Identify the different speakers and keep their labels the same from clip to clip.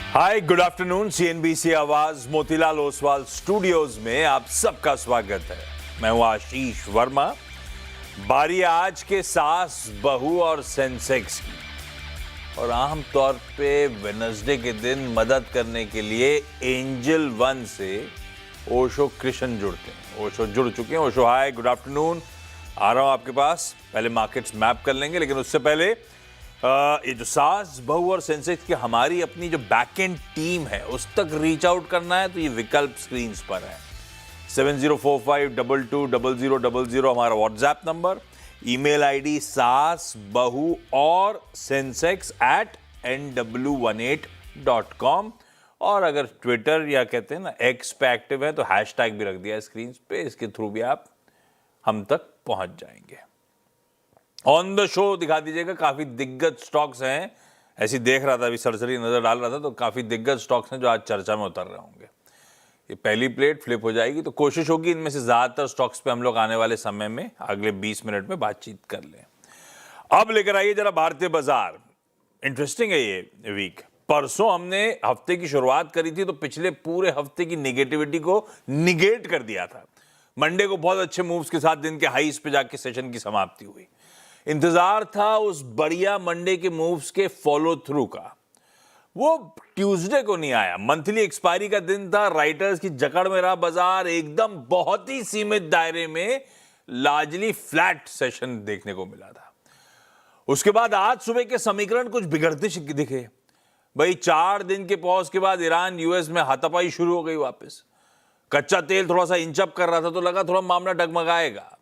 Speaker 1: हाय, good afternoon. CNBC आवाज Motilal Oswal studios में आप सबका स्वागत है। मैं हूं आशीष वर्मा। बारी आज के सास, बहू और सेंसेक्स की। और आमतौर पे वेडनेसडे के दिन मदद करने के लिए एंजल वन से ओशो कृष्ण जुड़ते हैं। ओशो जुड़ चुके हैं। ओशो हाय, गुड आफ्टरनून। आ रहा हूं आपके पास। पहले मार्केट्स मैप कर लेंगे, लेकिन उससे पहले ये जो सास, बहू और सेंसेक्स की हमारी अपनी जो बैक एंड टीम है उस तक रीच आउट करना है तो ये विकल्प स्क्रीन पर है। 7045220000 हमारा व्हाट्सएप नंबर, ईमेल आईडी सास, बहू और सेंसेक्स @nw18.com। और अगर ट्विटर या कहते हैं ना एक्स पे एक्टिव है तो हैशटैग भी रख दिया है स्क्रीन पे, इसके थ्रू भी आप हम तक पहुंच जाएंगे। ऑन द शो दिखा दीजिएगा। काफी दिग्गज स्टॉक्स हैं, ऐसी देख रहा था, अभी सरसरी नजर डाल रहा था तो काफी दिग्गज स्टॉक्स हैं जो आज चर्चा में उतर रहे होंगे। ये पहली प्लेट फ्लिप हो जाएगी तो कोशिश होगी इनमें से ज्यादातर स्टॉक्स पे हम लोग आने वाले समय में अगले 20 मिनट में बातचीत कर लें। अब लेकर आइए जरा भारतीय बाजार। इंटरेस्टिंग है ये वीक। परसों हमने हफ्ते की शुरुआत करी थी तो पिछले पूरे हफ्ते की निगेटिविटी को निगेट कर दिया था। मंडे को बहुत अच्छे मूव्स के साथ दिन के हाईस पे जाके सेशन की समाप्ति हुई। इंतजार था उस बढ़िया मंडे के मूव्स के फॉलो थ्रू का। वो ट्यूसडे को नहीं आया। मंथली एक्सपायरी का दिन था। राइटर्स की जकड़ में रहा बाजार। एकदम बहुत ही सीमित दायरे में लार्जली फ्लैट सेशन देखने को मिला था। उसके बाद आज सुबह के समीकरण कुछ बिगड़ते दिखे। भाई 4 दिन के पॉज के बाद ईरान यूएस में हाथापाई शुरू हो गई वापस। कच्चा तेल थोड़ा सा इंचअप कर रहा था तो लगा थोड़ा मामला डगमगाएगा।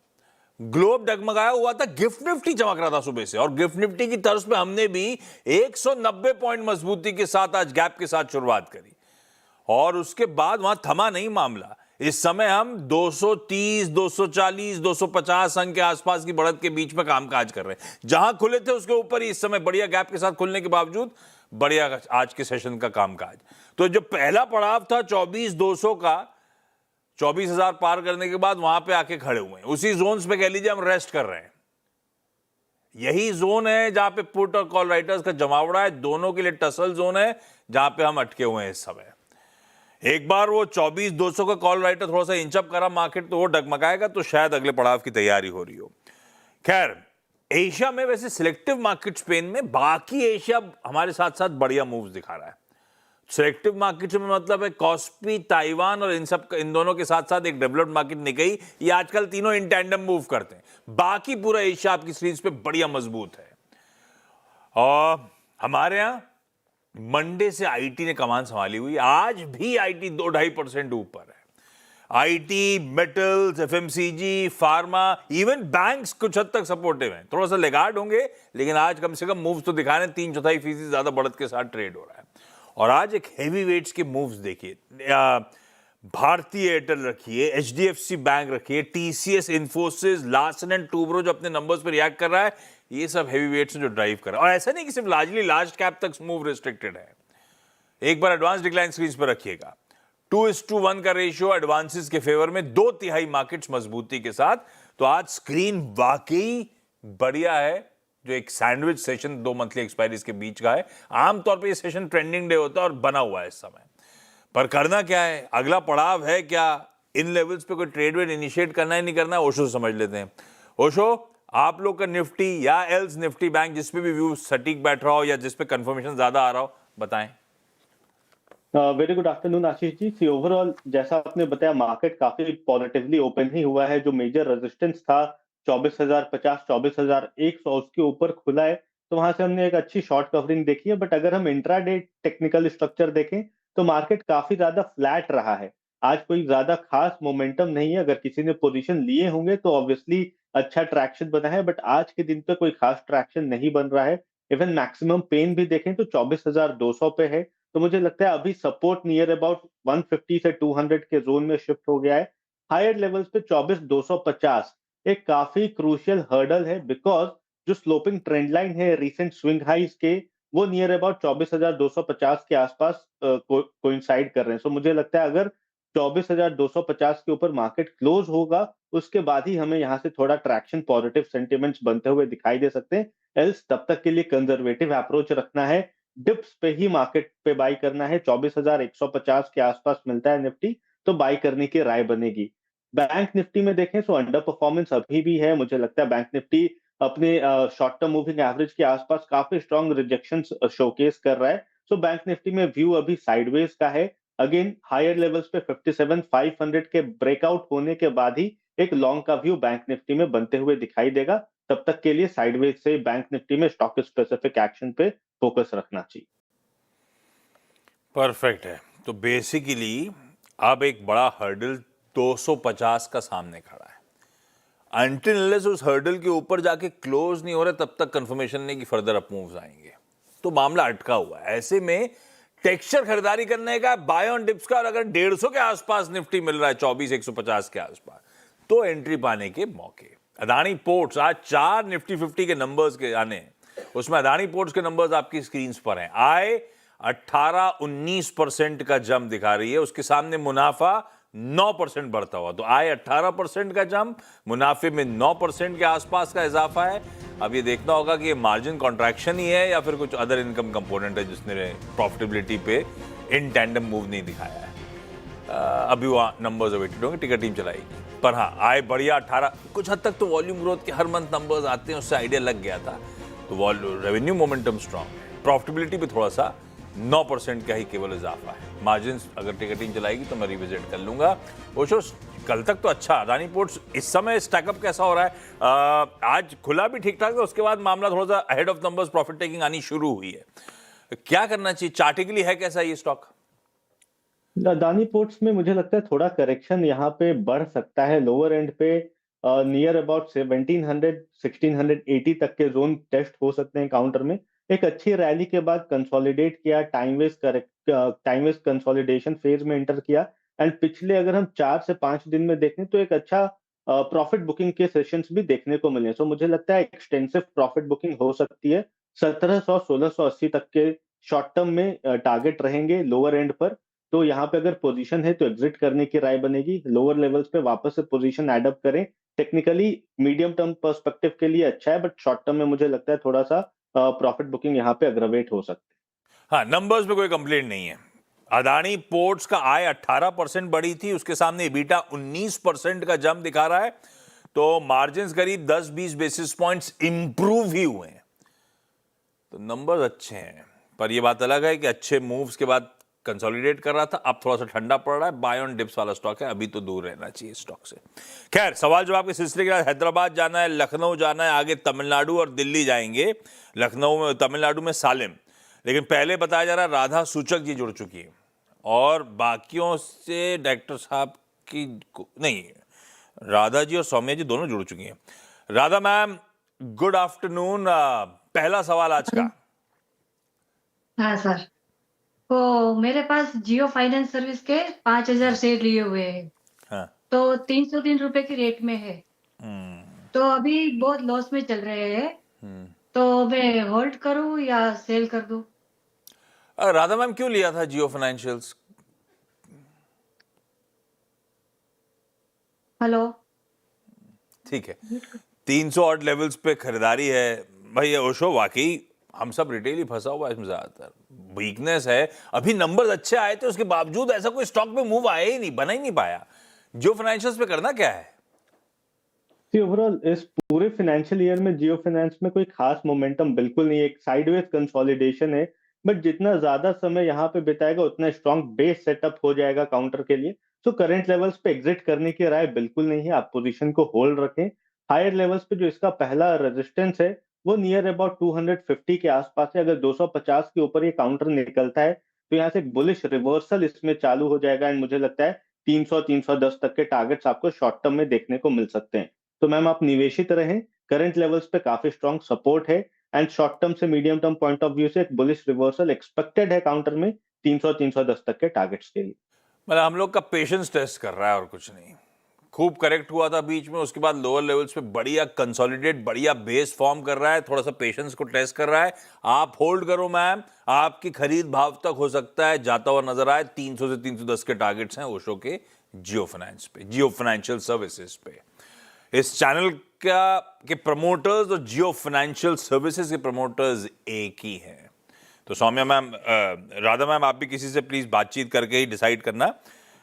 Speaker 1: ग्लोब डगमगाया हुआ था। गिफ्ट निफ्टी चमक रहा था सुबह से, और गिफ्ट निफ्टी की तर्ज पे हमने भी 190 पॉइंट मजबूती के साथ आज गैप के साथ शुरुआत करी। और उसके बाद वहां थमा नहीं मामला। इस समय हम 230, 240, 250 अंक के आसपास की बढ़त के बीच में कामकाज कर रहे हैं। जहां खुले थे उसके ऊपर ही इस समय बढ़िया गैप के साथ खुलने के बावजूद बढ़िया आज के सेशन का कामकाज। तो जो पहला पड़ाव था 24,200 का, 24,000 पार करने के बाद वहां पे आके खड़े हुए हैं। उसी जोन्स पे कह लीजिए हम रेस्ट कर रहे हैं। यही जोन है जहां पे पुट और कॉल राइटर्स का जमावड़ा है। दोनों के लिए टसल जोन है जहां पे हम अटके हुए हैं इस समय। एक बार वो 24,200 का कॉल राइटर थोड़ा सा इंचअप करा मार्केट तो वो डगमगाएगा तो शायद अगले पड़ाव की तैयारी हो रही हो। खैर, एशिया में वैसे सिलेक्टिव मार्केट स्पेन में, बाकी एशिया हमारे साथ साथ बढ़िया मूव्स दिखा रहा है। सिलेक्टिव मार्केट में मतलब है कॉस्पी, ताइवान और इन दोनों के साथ साथ एक डेवलप्ड मार्केट निकई। ये आजकल तीनों इन टैंडम मूव करते हैं। बाकी पूरा एशिया आपकी स्क्रीन पे बढ़िया मजबूत है। और हमारे यहां मंडे से आईटी ने कमान संभाली हुई। आज भी आईटी 2-2.5% ऊपर है। IT, metals, FMCG, pharma, even banks कुछ हद तक सपोर्टिव हैं। थोड़ा सा लेगार्ड होंगे लेकिन आज कम से कम मूव्स तो दिखा रहे हैं। 3/4% ज्यादा बढ़त के साथ ट्रेड हो रहा है। और आज एक हेवी वेट्स के मूव्स देखिए। भारतीय एयरटेल रखिए, एचडीएफसी बैंक रखिए, TCS, Infosys, Larsen and Toubro जो अपने नंबर्स पर रिएक्ट कर रहा है। ये सब हेवी वेट्स जो ड्राइव कर रहा है। और ऐसा नहीं कि सिर्फ लार्जली लार्ज कैप तक मूव रिस्ट्रिक्टेड है। एक बार एडवांस डिक्लाइन स्क्रीन पर रखिएगा। 2:1 का रेशियो एडवांसेस के फेवर में, 2/3 मार्केट्स मजबूती के साथ। तो आज स्क्रीन वाकई बढ़िया है। जो एक सैंडविच सेशन 2 मंथली एक्सपायरीज के बीच का है। आमतौर पे ये सेशन ट्रेंडिंग डे होता है और बना हुआ है इस समय। पर करना क्या है, अगला पड़ाव है क्या, इन लेवल्स पे कोई ट्रेड वेड इनिशिएट करना है नहीं करना है, ओशो समझ लेते हैं। ओशो, आप लोग का निफ्टी या एल्स निफ्टी बैंक जिस पे भी व्यू सटीक बैठ रहा हो या जिस पे कंफर्मेशन ज्यादा आ रहा हो, बताएं।
Speaker 2: Very good afternoon Ashish ji. सी ओवरऑल जैसा आपने बताया मार्केट काफी पॉजिटिवली ओपन ही हुआ है। जो मेजर रेजिस्टेंस था 24,050, 24,100 उसके ऊपर खुला है। तो वहां से हमने एक अच्छी शॉर्ट कवरिंग देखी है। बट अगर हम इंट्राडे टेक्निकल स्ट्रक्चर देखें तो मार्केट काफी ज्यादा फ्लैट रहा है। आज कोई ज्यादा खास मोमेंटम नहीं है। अगर किसी ने पोजीशन लिए होंगे तो ऑब्वियसली अच्छा ट्रैक्शन बना है। बट आज के दिन पे कोई खास ट्रैक्शन नहीं बन रहा है। इवन मैक्सिमम पेन भी देखें तो 24,200 पे है। तो मुझे लगता है अभी सपोर्ट नियर अबाउट 150 से 200 के जोन में शिफ्ट हो गया है। हायर लेवल्स पे 24,250 एक काफी क्रूशियल हर्डल है। बिकॉज जो स्लोपिंग ट्रेंड लाइन है रिसेंट स्विंग हाइज के, वो नियर अबाउट 24,250 के आसपास कोइंसाइड कर रहे हैं। सो मुझे लगता है अगर 24,250 के ऊपर मार्केट क्लोज होगा उसके बाद ही हमें यहाँ से थोड़ा ट्रैक्शन, पॉजिटिव सेंटिमेंट्स बनते हुए दिखाई दे सकते हैं। एल्स तब तक के लिए कंजर्वेटिव अप्रोच रखना है। डिप्स पे ही मार्केट पे बाई करना है। 24,150 के आसपास मिलता है निफ्टी, तो बाई करने की राय बनेगी। बैंक निफ्टी में देखें तो अंडर परफॉर्मेंस अभी भी है। मुझे लगता है बैंक निफ्टी अपने शॉर्ट टर्म मूविंग एवरेज के आसपास काफी स्ट्रॉन्ग रिजेक्शन शोकेस कर रहा है। सो बैंक निफ्टी में व्यू अभी साइडवेज का है। अगेन हायर लेवल्स पे 57,500 के ब्रेकआउट होने के बाद ही एक लॉन्ग का व्यू बैंक निफ्टी में बनते हुए दिखाई देगा। तब तक के लिए साइडवेज से बैंक निफ्टी में स्टॉक स्पेसिफिक एक्शन पे फोकस रखना चाहिए।
Speaker 1: परफेक्ट है। तो बेसिकली अब एक बड़ा हर्डल 250 का सामने खड़ा है। अनटिल अनलेस उस हर्डल के ऊपर जाके क्लोज नहीं हो रहा तब तक कंफर्मेशन नहीं कि फर्दर अप मूव्स आएंगे। तो मामला अटका हुआ है। ऐसे में टेक्सचर खरीदारी करने का बाय ऑन डिप्स का, और अगर 150 के आसपास निफ्टी मिल रहा है 24,150 के आसपास, तो एंट्री पाने के मौके। अदानी पोर्ट्स आज 4 निफ्टी 50 के नंबर्स के आने हैं। उसमें अदानी पोर्ट्स के नंबर्स आपकी स्क्रीन पर हैं। आय 18-19% का जंप दिखा रही है, उसके सामने मुनाफा 9% बढ़ता हुआ। तो आय 18% का जंप, मुनाफे में 9% के आसपास का इजाफा है। अब ये देखना होगा कि ये मार्जिन कॉन्ट्रैक्शन ही है या फिर कुछ अदर इनकम कंपोनेंट है जिसने प्रॉफिटेबिलिटी पे इन टैंडम मूव नहीं दिखाया है। अभी वहाँ नंबर्स अवेटेड होंगे, टिकट टीम चलाएगी। पर हाँ, आय बढ़िया 18, कुछ हद तक तो वॉल्यूम ग्रोथ के हर मंथ नंबर्स आते हैं, उससे आइडिया लग गया था। तो रेवेन्यू मोमेंटम स्ट्रांग है, प्रॉफिटेबिलिटी पे थोड़ा सा 9% का ही केवल इजाफा है। मार्जिन अगर टिकट टीम चलाएगी तो मैं रिविजिट कर लूंगा। ओशो कल तक तो अच्छा, अदानी पोर्ट्स इस समय स्टैकअप कैसा हो रहा है? आज खुला भी ठीक ठाक था, उसके बाद मामला थोड़ा सा ahead of numbers profit taking आनी शुरू हुई है। क्या करना चाहिए? चार्टिकली है कैसा ये स्टॉक?
Speaker 2: अदानी पोर्ट्स में मुझे लगता है थोड़ा करेक्शन यहाँ पे बढ़ सकता है। लोअर एंड पे नियर अबाउट 1700 1680 तक के जोन टेस्ट हो सकते हैं काउंटर में। एक अच्छी रैली के बाद कंसोलिडेट किया, टाइम वेस्ट कंसोलिडेशन फेज में एंटर किया। एंड पिछले अगर हम 4 से 5 दिन में देखें तो एक अच्छा प्रॉफिट बुकिंग के सेशंस भी देखने को मिले। सो मुझे लगता है एक्सटेंसिव प्रॉफिट बुकिंग हो सकती है। 1700 1680 तक के शॉर्ट टर्म में टारगेट रहेंगे लोअर एंड पर। तो यहाँ पे अगर पोजीशन है तो एग्जिट करने की राय बनेगी। लोअर लेवल्स पे वापस से पोजीशन एडअप करें। टेक्निकली मीडियम टर्म पर्सपेक्टिव के लिए अच्छा है, बट शॉर्ट टर्म में मुझे लगता है थोड़ा सा प्रॉफिट बुकिंग यहाँ पे अग्रवेट हो सकती है।
Speaker 1: हाँ, नंबर्स में कोई कंप्लेंट नहीं है। अदानी पोर्ट्स का आय 18% बढ़ी थी, उसके सामने EBITDA 19% का जंप दिखा रहा है। तो मार्जिन करीब 10-20 बेसिस पॉइंट्स इंप्रूव ही हुए हैं। तो नंबर्स अच्छे हैं, पर यह बात अलग है कि अच्छे मूव्स के बाद कंसोलिडेट कर रहा था, अब थोड़ा सा ठंडा पड़ रहा है। बाय ऑन डिप्स वाला स्टॉक है, अभी तो दूर रहना चाहिए स्टॉक से। खैर, सवाल जवाब के सिलसिले के बाद हैदराबाद जाना है, लखनऊ जाना है, आगे तमिलनाडु और दिल्ली जाएंगे। लखनऊ में, तमिलनाडु में सालेम। लेकिन पहले बताया जा रहा है राधा सूचक जी जुड़ चुकी है, और बाकियों से डायरेक्टर साहब की नहीं, राधा जी और सौम्या जी दोनों जुड़ चुकी हैं। Radha ma'am, good afternoon. पहला सवाल आज का।
Speaker 3: हाँ सर। तो मेरे पास जियो फाइनेंस सर्विस के 5,000 शेयर लिए हुए हैं।
Speaker 1: हाँ।
Speaker 3: तो 303 रुपए की रेट में है। तो अभी बहुत लॉस में चल रहे हैं। तो मैं होल्ड करूं या सेल कर दूं?
Speaker 1: राधा मैम, क्यों लिया था जियो फाइनेंशियल्स?
Speaker 3: हेलो।
Speaker 1: ठीक है, 300 ऑड लेवल्स पे खरीदारी है भाई। ओशो वाकई हम सब रिटेल ही फंसा हुआ है इसमें, ज्यादातर वीकनेस है। अभी नंबर्स अच्छे आए थे, उसके बावजूद ऐसा कोई स्टॉक में मूव आया ही नहीं, बना ही नहीं पाया। जियो फाइनेंशियल्स पे करना क्या है?
Speaker 2: ओवरऑल इस पूरे फाइनेंशियल ईयर में जियो फाइनेंस में कोई खास मोमेंटम बिल्कुल नहीं है। एक साइडवेज कंसोलिडेशन है, बट जितना ज्यादा समय यहाँ पे बिताएगा उतना स्ट्रॉन्ग बेस सेटअप हो जाएगा काउंटर के लिए। सो करंट लेवल्स पे एग्जिट करने की राय बिल्कुल नहीं है, आप पोजीशन को होल्ड रखें। हायर लेवल्स पे जो इसका पहला रेजिस्टेंस है वो नियर अबाउट 250 के आसपास है। अगर 250 के ऊपर ये काउंटर निकलता है तो यहाँ से एक बुलिश रिवर्सल इसमें चालू हो जाएगा। एंड मुझे लगता है 300 310 तक के टारगेट्स आपको शॉर्ट टर्म में देखने को मिल सकते हैं। तो मैम आप निवेशित रहें, करंट लेवल्स पे काफी स्ट्रॉन्ग सपोर्ट है। एंड शॉर्ट टर्म से medium term point of view से एक बुलिश रिवर्सल एक्सपेक्टेड है काउंटर में 300 310 तक के टारगेट्स के लिए।
Speaker 1: मतलब हम लोग का पेशेंस टेस्ट कर रहा है और कुछ नहीं। खूब करेक्ट हुआ था बीच में, उसके बाद लोअर लेवल्स पे बढ़िया कंसोलिडेट, बढ़िया बेस फॉर्म कर रहा है, थोड़ा सा पेशेंस को टेस्ट कर रहा है। आप होल्ड करो मैम, आपकी खरीद भाव तक हो सकता है जाता हुआ नजर आए। 300 से 310 के टारगेट्स हैं ओशो के जियो फाइनेंस पे, जियो फाइनेंशियल सर्विसेज पे। इस चैनल के प्रमोटर्स और जियो फाइनेंशियल सर्विसेज के प्रमोटर्स एक ही हैं। तो सौम्या मैम, राधा मैम, आप भी किसी से प्लीज बातचीत करके ही डिसाइड करना,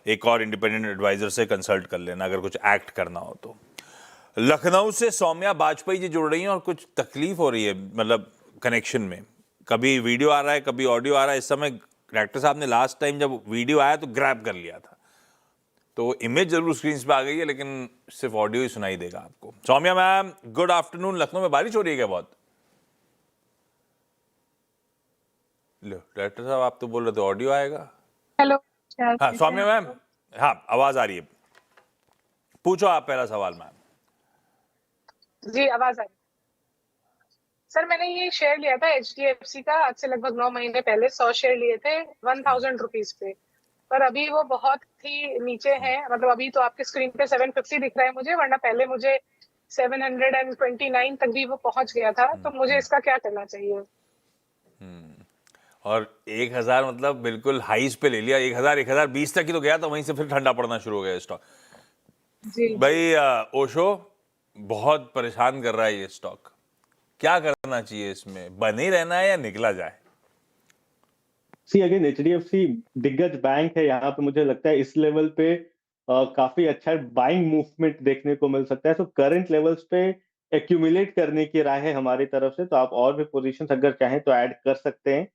Speaker 1: एक और इंडिपेंडेंट एडवाइजर से कंसल्ट कर लेना अगर कुछ एक्ट करना हो तो। लखनऊ से सौम्या बाजपेयी जी जुड़ रही हैं और कुछ तकलीफ हो रही है, मतलब कनेक्शन में, कभी वीडियो आ रहा है कभी ऑडियो आ रहा है। इस समय डायरेक्टर साहब ने लास्ट टाइम जब वीडियो आया तो ग्रैब कर लिया था, तो इमेज जरूर स्क्रीन पे आ गई है लेकिन सिर्फ ऑडियो ही सुनाई देगा आपको। Saumya ma'am, good afternoon. Lucknow में बारिश हो रही है क्या बहुत? लो डायरेक्टर साहब, आप तो बोल रहे थे ऑडियो आएगा।
Speaker 4: हेलो।
Speaker 1: हाँ सौम्या मैम, हाँ आवाज आ रही है, पूछो आप पहला सवाल मैम।
Speaker 4: जी आवाज आ रही। सर मैंने ये शेयर लिया था HDFC का, आज से लगभग 9 महीने पहले 100 शेयर लिए थे 1000 रुपीज पे, पर अभी वो बहुत ही नीचे हैं। मतलब अभी तो आपके स्क्रीन पे 750 दिख रहा है मुझे, वरना पहले मुझे 729 तक भी वो पहुंच गया था। तो मुझे इसका क्या करना चाहिए?
Speaker 1: और 1000 मतलब बिल्कुल हाईस पे ले लिया, 1020 तक ही तो गया था, वहीं से फिर ठंडा पड़ना शुरू हो गया स्टॉक।
Speaker 4: जी
Speaker 1: भाई ओशो बहुत परेशान कर रहा है ये स्टॉक, क्या करना चाहिए इसमें? बने ही रहना है या निकला जाए?
Speaker 2: सी अगेन HDFC दिग्गज बैंक है, यहाँ पे मुझे लगता है इस लेवल पे काफी अच्छा बाइंग मूवमेंट देखने को मिल सकता है। तो करंट लेवल्स पे एक्यूमुलेट करने की राय है हमारी तरफ से, तो आप और भी पोजीशंस अगर चाहें तो ऐड कर सकते हैं।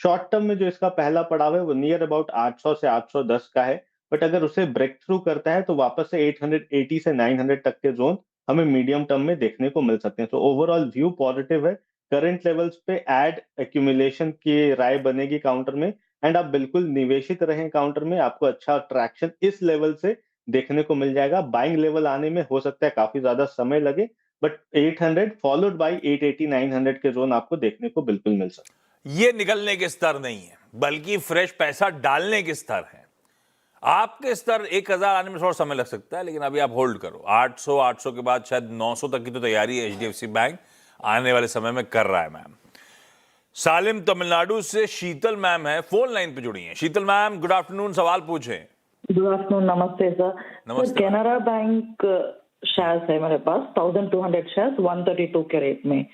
Speaker 2: शॉर्ट टर्म में जो इसका पहला पड़ाव है वो नियर अबाउट 800 से 810 का है, बट अगर उसे ब्रेक थ्रू करता है तो वापस से 880 से 900 तक के जोन हमें मीडियम टर्म में देखने को मिल सकते हैं। तो ओवरऑल व्यू पॉजिटिव है। करंट लेवल्स पे एड एक्यूमुलेशन की राय बनेगी काउंटर में, एंड आप बिल्कुल निवेशित रहें काउंटर में, आपको अच्छा ट्रैक्शन इस लेवल से देखने को मिल जाएगा। बाइंग लेवल आने में हो सकता है काफी ज्यादा समय लगे, बट 800 फॉलोड बाय 880 900 के जोन आपको देखने को बिल्कुल मिल सकता है।
Speaker 1: ये निकलने के स्तर नहीं है, बल्कि फ्रेश पैसा डालने के स्तर है। आपके स्तर 1000 आने में थोड़ा समय लग सकता है, लेकिन अभी आप होल्ड करो। 800 के बाद शायद 900 तक की तो तैयारी HDFC बैंक आने वाले समय में कर रहा है। मैम सालिम तमिलनाडु से शीतल मैम है, फोन लाइन पे जुड़ी हैं। शीतल मैम गुड आफ्टरनून, सवाल पूछें।
Speaker 5: गुड आफ्टरनून, नमस्ते सर।
Speaker 1: नमस्ते।
Speaker 5: सर कैनरा बैंक शेयर्स है मेरे पास, 1200 शेयर्स 132 के रेट में।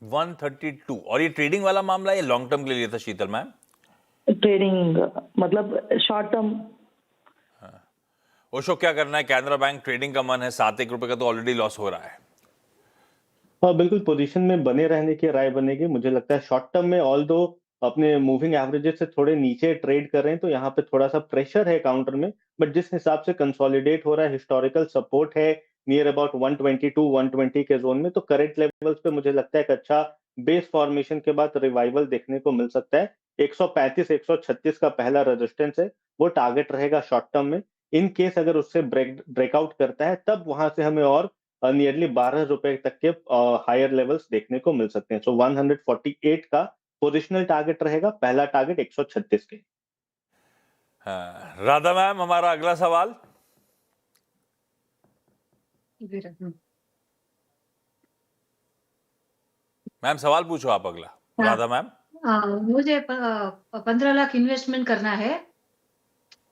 Speaker 1: 132, और ये ट्रेडिंग वाला मामला है, लॉन्ग टर्म के लिए लिया था शीतल मैम?
Speaker 5: ट्रेडिंग मतलब शॉर्ट टर्म।
Speaker 1: ओशो क्या करना है? कैनरा बैंक ट्रेडिंग का मन है, 7-1 रुपए का तो ऑलरेडी लॉस हो रहा है।
Speaker 2: हाँ बिल्कुल, पोजीशन में बने रहने की राय बनेगी। मुझे लगता है शॉर्ट टर्म में ऑल दो अपने मूविंग एवरेजेस से थोड़े नीचे ट्रेड कर रहे हैं, तो यहाँ पे थोड़ा सा प्रेशर है काउंटर में, बट जिस हिसाब से कंसोलिडेट हो रहा है, हिस्टोरिकल सपोर्ट है नियर अबाउट 122 120 के जोन में, तो करंट लेवल्स पे मुझे लगता है एक अच्छा बेस फॉर्मेशन के बाद रिवाइवल देखने को मिल सकता है। 135 136 का पहला रेजिस्टेंस है, वो टारगेट रहेगा शॉर्ट टर्म में। इन केस अगर उससे ब्रेकआउट करता है तब वहां से हमें और नियरली 12 रुपए तक के हायर लेवल्स देखने को मिल सकते हैं। सो 148 का पोजिशनल टारगेट रहेगा, पहला टारगेट 136 के।
Speaker 1: हाँ, राधा मैम हमारा अगला सवाल। मैम सवाल पूछो आप अगला।
Speaker 3: हाँ।
Speaker 1: राधा मैम,
Speaker 3: मुझे 15 लाख इन्वेस्टमेंट करना है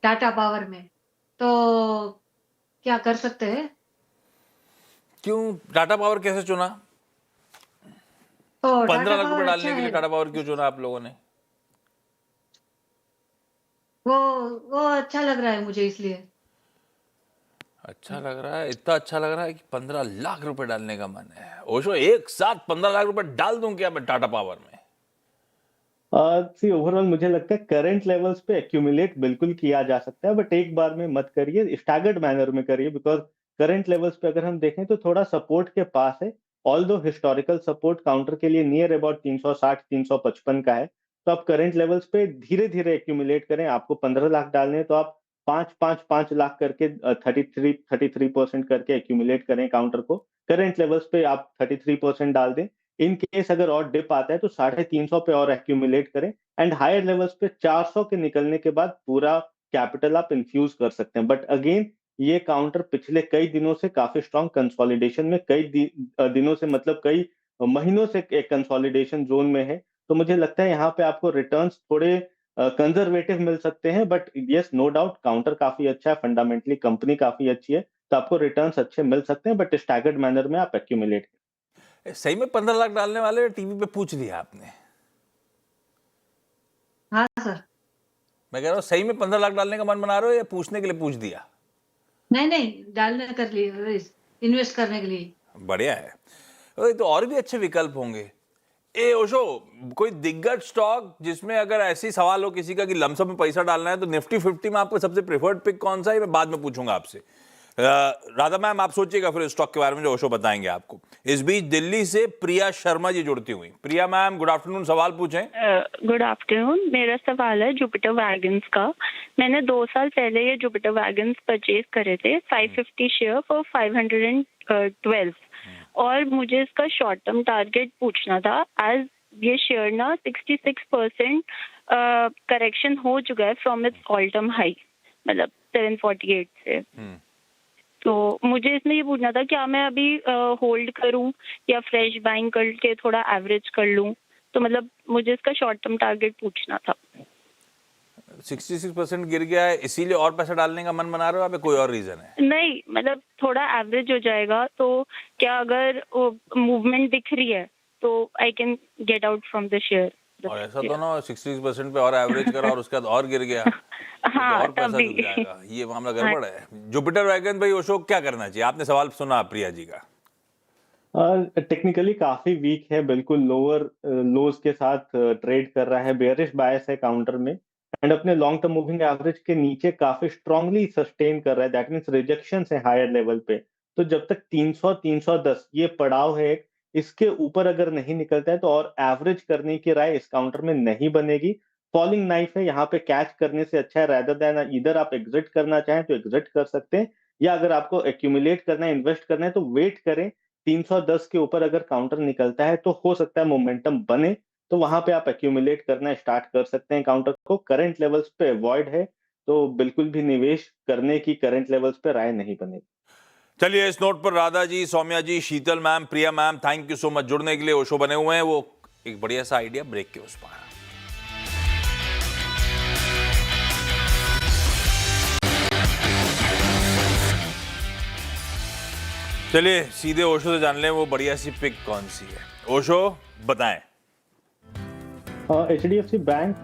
Speaker 3: टाटा पावर में, तो क्या कर सकते हैं?
Speaker 1: क्यों टाटा पावर कैसे चुना?
Speaker 3: तो
Speaker 1: 15 लाख रुपए
Speaker 3: पावर
Speaker 1: डालने
Speaker 3: अच्छा
Speaker 1: के लिए
Speaker 3: है।
Speaker 1: टाटा पावर क्यों चुना आप लोगों ने?
Speaker 3: वो अच्छा लग रहा है मुझे, इसलिए।
Speaker 1: अच्छा लग रहा है, इतना अच्छा लग रहा है कि 15 लाख रुपए डालने का मन है। ओशो एक साथ 15 लाख रुपए डाल दूं क्या मैं टाटा पावर में?
Speaker 2: सी ओवरऑल मुझे लगता है करंट लेवल्स पे एक्यूमुलेट बिल्कुल किया जा सकता है, बट एक बार में मत करिए, स्टैगर्ड मैनर में करिए, बिकॉज करंट लेवल्स पे अगर हम देखें तो थोड़ा सपोर्ट के पास है। ऑल दो हिस्टोरिकल सपोर्ट काउंटर के लिए नियर अबाउट 360 355 का है, तो आप करंट लेवल्स पे धीरे धीरे एक्यूमुलेट करें। आपको 15 लाख डालने हैं तो आप 5 लाख करके 33% करके एक्यूमुलेट करें काउंटर को। करंट लेवल्स पे आप 33% डाल दें। इन केस अगर और डिप आता है तो 350 पे और एक्यूमुलेट करें, एंड हायर लेवल्स पे 400 के निकलने के बाद पूरा कैपिटल आप इन्फ्यूज कर सकते हैं। बट अगेन ये काउंटर पिछले कई दिनों से काफी स्ट्रॉन्ग कंसोलिडेशन में, दिनों से मतलब कई महीनों से एक कंसोलिडेशन जोन में है। तो मुझे लगता है यहाँ पे आपको रिटर्न्स थोड़े कंजर्वेटिव मिल सकते हैं, but yes no doubt counter काफी अच्छा है, फंडामेंटली कंपनी काफी अच्छी है, तो आपको रिटर्न्स अच्छे मिल सकते हैं, बट स्टैगर्ड मैनर में आप एक्यूमुलेट।
Speaker 1: सही में 15 लाख डालने वाले टीवी पे पूछ लिया आपने?
Speaker 3: हाँ सर।
Speaker 1: मैं कह रहा हूँ सही में 15 लाख डालने का मन बना रहे हो या पूछने के लिए पूछ दिया?
Speaker 3: नहीं डालने कर लिए, इन्वेस्ट करने के लिए।
Speaker 1: बढ़िया है। ओए, तो और भी अच्छे विकल्प होंगे। ए ओशो, कोई दिग्गज स्टॉक जिसमें अगर ऐसी सवाल हो किसी का कि लमसम में पैसा डालना है तो निफ्टी 50 में आपका सबसे प्रेफर्ड पिक कौन सा है, मैं बाद में पूछूंगा आपसे। राधा मैम आप सोचिएगा फिर स्टॉक के बारे में जो ओशो बताएंगे आपको। इस बीच दिल्ली से प्रिया शर्मा जी जुड़ती हुई। प्रिया मैम गुड आफ्टरनून, सवाल पूछें।
Speaker 6: Good afternoon. मेरा सवाल है जुपिटर वैगन्स का। मैंने 2 साल पहले ये जुपिटर वैगन्स परचेज करे थे 550 शेयर फॉर 512 और मुझे इसका शॉर्ट टर्म टारगेट पूछना था। एज ये शेयर ना 66% करेक्शन हो चुका है from its all time high, मतलब 748 से। तो मुझे इसमें ये पूछना था क्या मैं अभी होल्ड करूं या फ्रेश बाइंग करके थोड़ा एवरेज कर लूं, तो मतलब मुझे इसका शॉर्ट टर्म टारगेट पूछना था।
Speaker 1: 66% गिर गया है इसीलिए और पैसा डालने का मन बना रहे हो या कोई और रीजन है?
Speaker 6: नहीं, मतलब थोड़ा एवरेज हो जाएगा तो क्या अगर मूवमेंट दिख रही है तो I can get out from the share.
Speaker 1: और ऐसा तो ना 66% पे और एवरेज करा और उसके बाद और गिर गया
Speaker 6: हाँ,
Speaker 1: तो और पैसा
Speaker 6: तभी।
Speaker 1: डूब जाएगा, ये मामला गड़बड़ है। जुपिटर वैगन भाई ओशो क्या करना चाहिए? आपने सवाल सुना प्रिया जी का।
Speaker 2: टेक्निकली काफी वीक है, बिल्कुल लोअर लोज के साथ ट्रेड कर रहा है, बेयरिश बायस है काउंटर में एंड अपने लॉन्ग टर्म मूविंग एवरेज के नीचे काफी स्ट्रांगली सस्टेन कर रहा है। दैट मींस रिजेक्शन है हायर लेवल पे। तो जब तक 300 310 ये पड़ाव है, इसके ऊपर अगर नहीं निकलता है तो और एवरेज करने की राय इस काउंटर में नहीं बनेगी। फॉलिंग नाइफ है, यहाँ पे कैच करने से अच्छा है रेदर देन इधर आप एग्जिट करना चाहें तो एग्जिट कर सकते हैं, या अगर आपको एक्यूमुलेट करना है, इन्वेस्ट करना है तो वेट करें। 310 के ऊपर अगर काउंटर निकलता है तो हो सकता है मोमेंटम बने, तो वहां पे आप एक्यूमुलेट करना स्टार्ट कर सकते हैं काउंटर को। करंट लेवल्स पे अवॉइड है, तो बिल्कुल भी निवेश करने की करंट लेवल्स पे राय नहीं बनेगी।
Speaker 1: चलिए इस नोट पर Radha ji, Saumya ji, Sheetal ma'am, Priya ma'am, thank you so much जुड़ने के लिए। ओशो बने हुए हैं वो एक बढ़िया सा आइडिया ब्रेक के उस पार। चलिए सीधे ओशो से जान लें वो बढ़िया सी पिक कौन सी है। ओशो बताएं।
Speaker 2: एचडीएफसी बैंक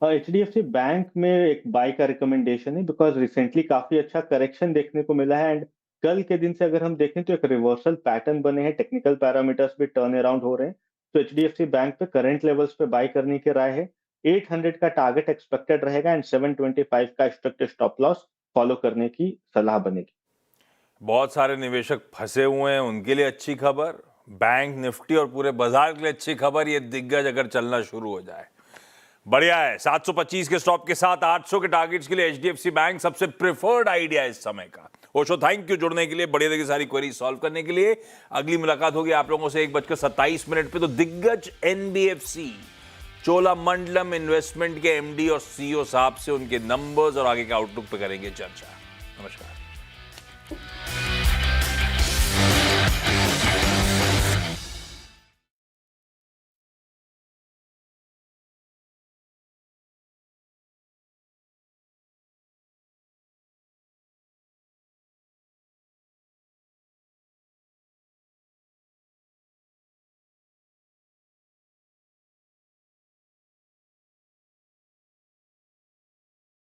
Speaker 2: एचडीएफसी बैंक में एक बाय का रिकमेंडेशन है, बिकॉज रिसेंटली काफी अच्छा करेक्शन देखने को मिला है एंड कल के दिन से अगर हम देखें तो एक रिवर्सल पैटर्न बने हैं, टेक्निकल पैरामीटर्स भी टर्न अराउंड हो रहे हैं। तो एचडीएफसी बैंक पे करंट लेवल्स पे बाय करने की राय है। 800 का टारगेट एक्सपेक्टेड रहेगा एंड 725 का एक्सपेक्टेड स्टॉप लॉस फॉलो करने की सलाह बनेगी।
Speaker 1: बहुत सारे निवेशक फंसे हुए हैं, उनके लिए अच्छी खबर, बैंक निफ्टी और पूरे बाजार के लिए अच्छी खबर, ये दिग्गज अगर चलना शुरू हो जाए बढ़िया है। 725 के स्टॉप के साथ 800 के टारगेट्स के लिए एचडीएफसी बैंक सबसे प्रेफर्ड आइडिया इस समय का। ओशो थैंक यू जुड़ने के लिए, बढ़िया की सारी क्वेरी सॉल्व करने के लिए। अगली मुलाकात होगी आप लोगों से 1:27 पे। तो दिग्गज एनबीएफसी चोलामंडलम इन्वेस्टमेंट के एमडी और सीईओ साहब से उनके नंबर्स और आगे के आउटलुक पे करेंगे चर्चा। नमस्कार।